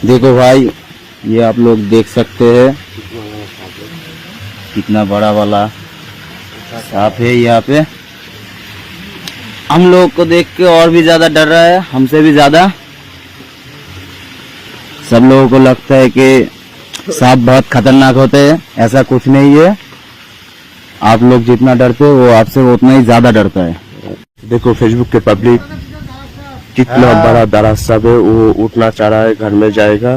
देखो भाई, ये आप लोग देख सकते हैं कितना बड़ा वाला सांप है यहाँ पे। हम लोग को देख के और भी ज्यादा डर रहा है, हमसे भी ज्यादा। सब लोगों को लगता है कि सांप बहुत खतरनाक होते हैं, ऐसा कुछ नहीं है। आप लोग जितना डरते हो वो आपसे उतना ही ज्यादा डरता है। देखो फेसबुक के पब्लिक कितना बड़ा दराज सांप है, वो उठना चाह रहा है, घर में जाएगा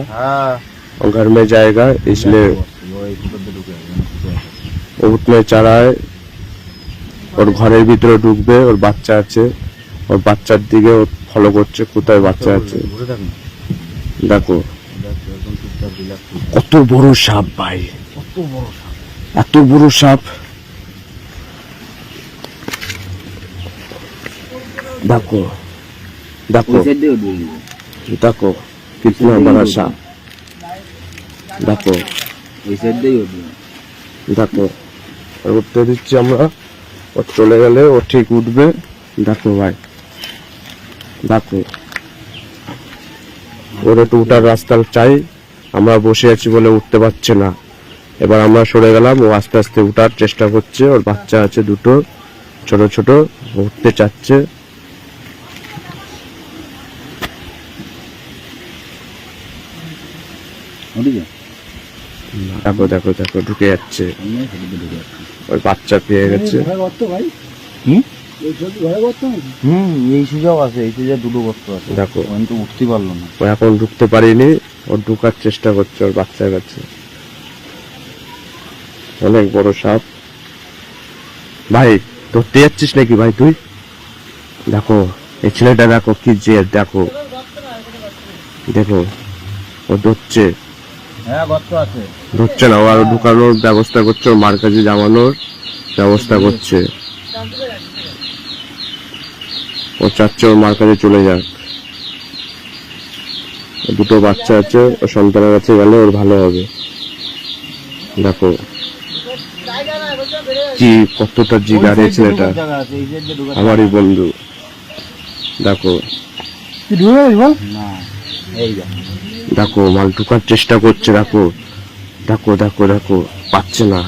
और घर में जाएगा, इसलिए वो उठने चाह रहा है और ঘরের ভিতরে ঢুকবে। ওর বাচ্চা আছে, ওর বাচ্চার দিকে ও ফলো করছে, কোথায় বাচ্চা আছে দেখো। কত বড় সাপ ভাই, এত বড় সাপ দেখো দেখো দেখো कितना बड़ा सांप দেখো দেখো। উঠতে দিচ্ছি আমরা, ও চলে গেলে ও ঠিক উঠবে। দেখো ভাই দেখো, ওর একটু উঠার রাস্তা চাই, আমরা বসে আছি বলে উঠতে পারছে না। এবার আমরা সরে গেলাম, ও আস্তে আস্তে উঠার চেষ্টা করছে। ওর বাচ্চা আছে দুটো ছোট ছোট, উঠতে চাচ্ছে। দেখো দেখো দেখো ঢুকে যাচ্ছে, ওই বাচ্চা পেয়ে গেছে। এই সুযোগ আছে, এই সুযোগ দুটো গর্ত আছে। দেখো তো উঠতে পারলো না, ও এখন ঢুকতে পারিনি, ও ঢুকার চেষ্টা করছে ওর বাচ্চার কাছে। অনেক বড় সাপ ভাই, ধরতে যাচ্ছিস নাকি ভাই তুই? দেখো এই ছেলেটা দেখো কি যে, দেখো দেখো ও ধরছে, ধরছে না, ও আরো ঢুকানোর ব্যবস্থা করছে, ওর মার কাছে জামানোর ব্যবস্থা করছে। ও চাচ্ছে ওর মার কাছে চলে যাক। দুটো বাচ্চা আছে, ও সন্তানের কাছে গেলে ওর ভালো হবে। দেখো কি কতটা জিগার এই ছেলেটা, আমারই বন্ধু। দেখো দেখো মাল ঢুকার চেষ্টা করছে, দেখো দেখো দেখো দেখো পাচ্ছে না।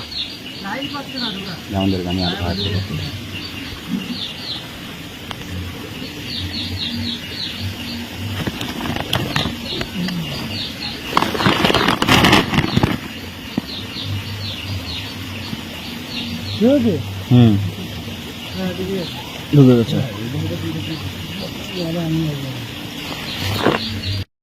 ঢুকে গেছে।